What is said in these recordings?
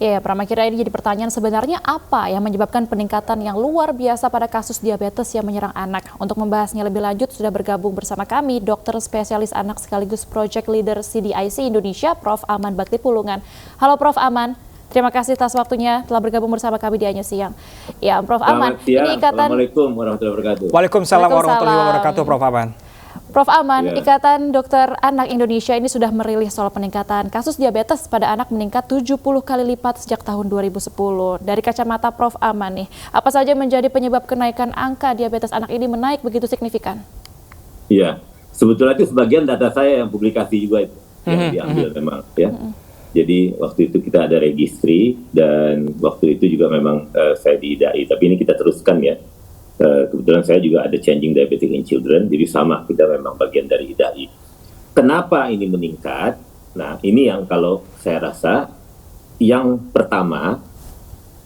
Ya, Pram, akhirnya ini jadi pertanyaan, sebenarnya apa yang menyebabkan peningkatan yang luar biasa pada kasus diabetes yang menyerang anak? Untuk membahasnya lebih lanjut, sudah bergabung bersama kami dokter spesialis anak sekaligus Project Leader CDIC Indonesia, Prof. Aman Bakti Pulungan. Halo Prof. Aman, terima kasih atas waktunya telah bergabung bersama kami di Anyu Siang. Ya, Prof. Aman, ini ikatan... Assalamualaikum warahmatullahi wabarakatuh. Waalaikumsalam warahmatullahi wabarakatuh, Prof. Aman. Prof. Aman, Ikatan Dokter Anak Indonesia ini sudah merilis soal peningkatan kasus diabetes pada anak meningkat 70 kali lipat sejak tahun 2010. Dari kacamata Prof. Aman nih, apa saja menjadi penyebab kenaikan angka diabetes anak ini menaik begitu signifikan? Iya, sebetulnya itu sebagian data saya yang publikasi juga itu yang diambil memang ya. Jadi waktu itu kita ada registry dan waktu itu juga memang saya di IDAI, tapi ini kita teruskan ya. Kebetulan saya juga ada Changing Diabetes in Children, jadi sama, kita memang bagian dari IDAI. Kenapa ini meningkat? Nah, ini yang kalau saya rasa, yang pertama,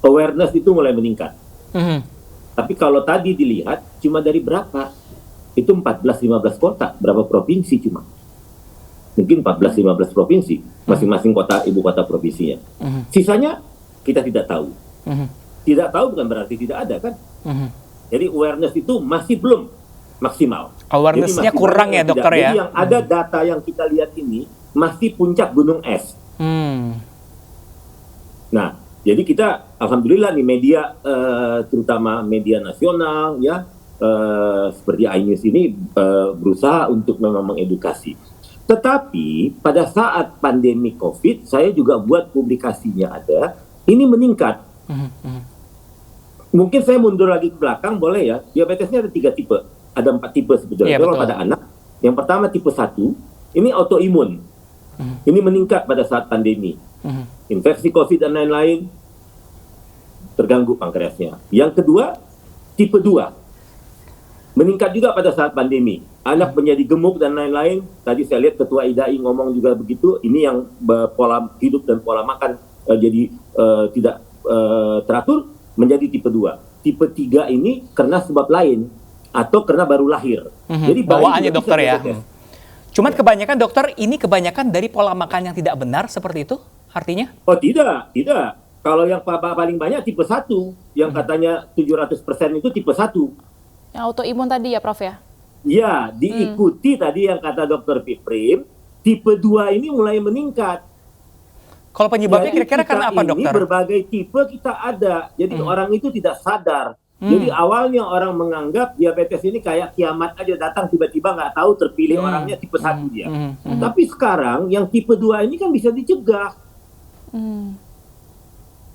awareness itu mulai meningkat. Tapi kalau tadi dilihat, cuma dari berapa? Itu 14-15 kota, berapa provinsi cuma? Mungkin 14-15 provinsi, masing-masing kota, ibu kota provinsinya. Sisanya, kita tidak tahu. Tidak tahu bukan berarti tidak ada, kan? Jadi awareness itu masih belum maksimal. Awareness-nya kurang ya dokter ya? Jadi yang ada data yang kita lihat ini masih puncak gunung es. Nah, jadi kita alhamdulillah nih media, terutama media nasional ya, seperti iNews ini berusaha untuk memang mengedukasi. Tetapi pada saat pandemi COVID, saya juga buat publikasinya ada, ini meningkat. Mungkin saya mundur lagi ke belakang, boleh ya? Diabetesnya ada 3 tipe. Ada 4 tipe sebetulnya. Kalau pada anak, yang pertama tipe 1, ini autoimun. Ini meningkat pada saat pandemi. Infeksi COVID dan lain-lain, terganggu pankreasnya. Yang kedua, tipe 2. Meningkat juga pada saat pandemi. Anak menjadi gemuk dan lain-lain. Tadi saya lihat Ketua IDAI ngomong juga begitu. Ini yang pola hidup dan pola makan jadi tidak teratur. Menjadi tipe 2. Tipe 3 ini karena sebab lain atau karena baru lahir. Jadi bawaannya dokter ya. Cuman kebanyakan dokter ini kebanyakan dari pola makan yang tidak benar seperti itu artinya? Oh tidak. Kalau yang paling banyak tipe 1 yang katanya 700% itu tipe 1. Yang autoimun tadi ya Prof ya? Ya, diikuti tadi yang kata dokter Piprim, tipe 2 ini mulai meningkat. Kalau penyebabnya kira-kira karena apa dokter? Berbagai tipe kita ada, jadi orang itu tidak sadar. Jadi awalnya orang menganggap diabetes ini kayak kiamat aja datang tiba-tiba nggak tahu terpilih orangnya tipe 1 dia. Tapi sekarang yang tipe 2 ini kan bisa dicegah.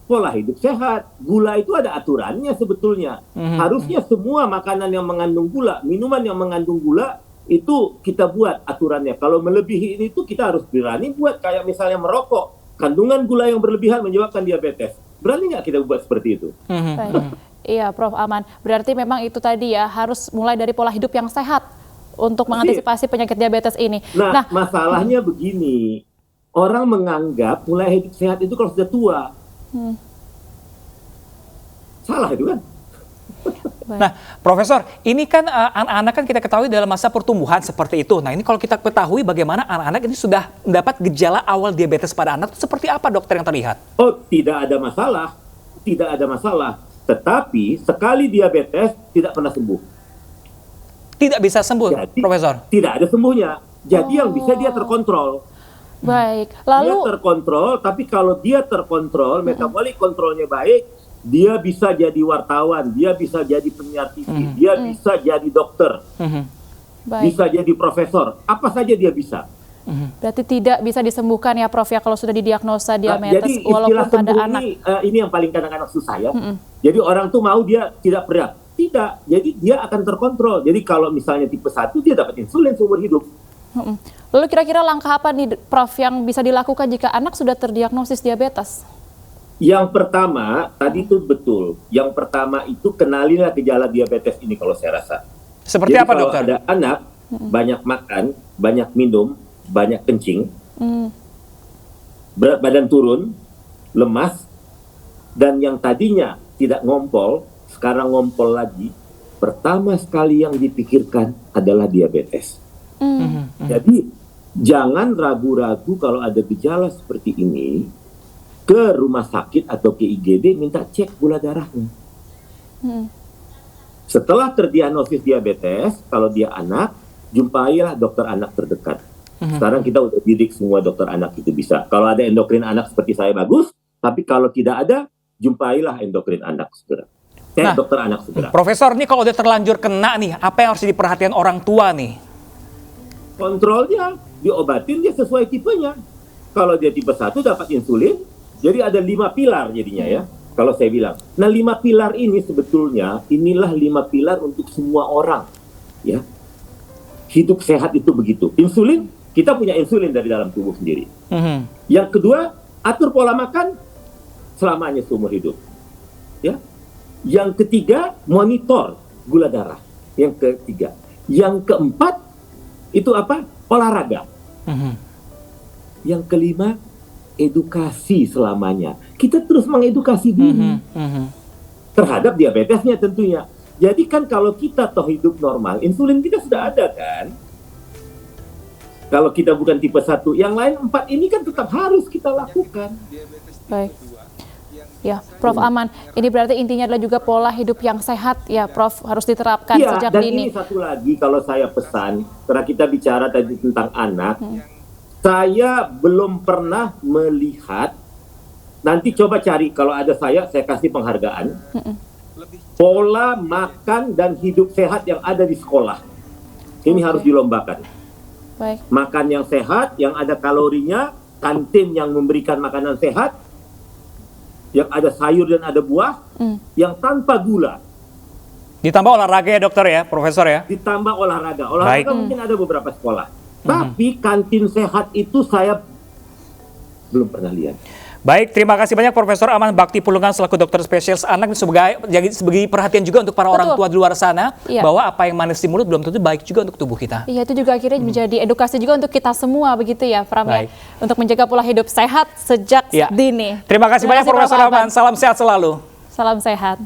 Pola hidup sehat, gula itu ada aturannya sebetulnya. Harusnya semua makanan yang mengandung gula, minuman yang mengandung gula itu kita buat aturannya. Kalau melebihi itu kita harus berani buat, kayak misalnya merokok. Kandungan gula yang berlebihan menyebabkan diabetes. Berani nggak kita buat seperti itu? Iya, Prof. Aman. Berarti memang itu tadi ya, harus mulai dari pola hidup yang sehat untuk mengantisipasi penyakit diabetes ini. Nah, masalahnya begini. Orang menganggap mulai hidup sehat itu kalau sudah tua. Salah itu kan? Nah, Profesor, ini kan anak-anak kan kita ketahui dalam masa pertumbuhan seperti itu. Nah, ini kalau kita ketahui bagaimana anak-anak ini sudah mendapat gejala awal diabetes pada anak, seperti apa dokter yang terlihat? Oh, tidak ada masalah. Tidak ada masalah. Tetapi sekali diabetes tidak pernah sembuh. Tidak bisa sembuh, jadi, Profesor? Tidak ada sembuhnya. Jadi yang bisa dia terkontrol. Baik, lalu... Dia terkontrol, tapi kalau dia terkontrol, metabolik kontrolnya baik, dia bisa jadi wartawan, dia bisa jadi penyiar TV, dia bisa jadi dokter, bisa jadi profesor, apa saja dia bisa. Berarti tidak bisa disembuhkan ya Prof ya kalau sudah didiagnosa diabetes, jadi walaupun pada anak. Ini yang paling kadang-kadang susah ya. Jadi orang tuh mau dia tidak berat, tidak. Jadi dia akan terkontrol. Jadi kalau misalnya tipe 1 dia dapat insulin seumur hidup. Lalu kira-kira langkah apa nih Prof yang bisa dilakukan jika anak sudah terdiagnosis diabetes? Yang pertama, tadi itu betul. Yang pertama itu kenalilah gejala diabetes ini kalau saya rasa. Seperti jadi apa dokter? Kalau ada anak, banyak makan, banyak minum, banyak kencing, berat badan turun, lemas, dan yang tadinya tidak ngompol, sekarang ngompol lagi, pertama sekali yang dipikirkan adalah diabetes. Jadi jangan ragu-ragu kalau ada gejala seperti ini, ke rumah sakit atau ke IGD minta cek gula darahnya. Setelah terdiagnosis diabetes, kalau dia anak, jumpailah dokter anak terdekat. Sekarang kita udah didik semua dokter anak itu bisa. Kalau ada endokrin anak seperti saya bagus, tapi kalau tidak ada, jumpailah endokrin anak segera. Dokter anak segera. Profesor, ini kalau udah terlanjur kena nih, apa yang harus diperhatikan orang tua nih? Kontrolnya, diobatin dia sesuai tipenya. Kalau dia tipe 1 dapat insulin, jadi ada 5 pilar jadinya ya. Kalau saya bilang, nah 5 pilar ini sebetulnya, inilah 5 pilar untuk semua orang. Ya, hidup sehat itu begitu. Insulin, kita punya insulin dari dalam tubuh sendiri. Yang kedua, atur pola makan selamanya seumur hidup. Ya. Yang ketiga, monitor gula darah. Yang ketiga. Yang keempat, itu apa? Olahraga. Yang kelima, edukasi selamanya. Kita terus mengedukasi diri terhadap diabetesnya tentunya. Jadi kan kalau kita toh hidup normal, insulin kita sudah ada kan? Kalau kita bukan tipe 1, yang lain 4 ini kan tetap harus kita lakukan. Baik. Ya, Prof. Aman, ini berarti intinya adalah juga pola hidup yang sehat ya, Prof, harus diterapkan sejak dini. Dan ini satu lagi kalau saya pesan, karena kita bicara tadi tentang anak, saya belum pernah melihat, nanti coba cari, kalau ada saya kasih penghargaan, pola makan dan hidup sehat yang ada di sekolah. Ini harus dilombakan. Baik. Makan yang sehat, yang ada kalorinya, kantin yang memberikan makanan sehat, yang ada sayur dan ada buah, yang tanpa gula. Ditambah olahraga ya dokter ya, Profesor ya? Ditambah olahraga. Olahraga mungkin ada beberapa sekolah. Tapi kantin sehat itu saya belum pernah lihat. Baik, terima kasih banyak Profesor Aman Bakti Pulungan selaku dokter spesialis anak, sebagai perhatian juga untuk para orang tua di luar sana, bahwa apa yang manis di mulut belum tentu baik juga untuk tubuh kita. Iya, itu juga akhirnya menjadi edukasi juga untuk kita semua begitu ya, Pram, ya, untuk menjaga pola hidup sehat sejak dini. Terima kasih banyak Profesor Aman, salam sehat selalu. Salam sehat.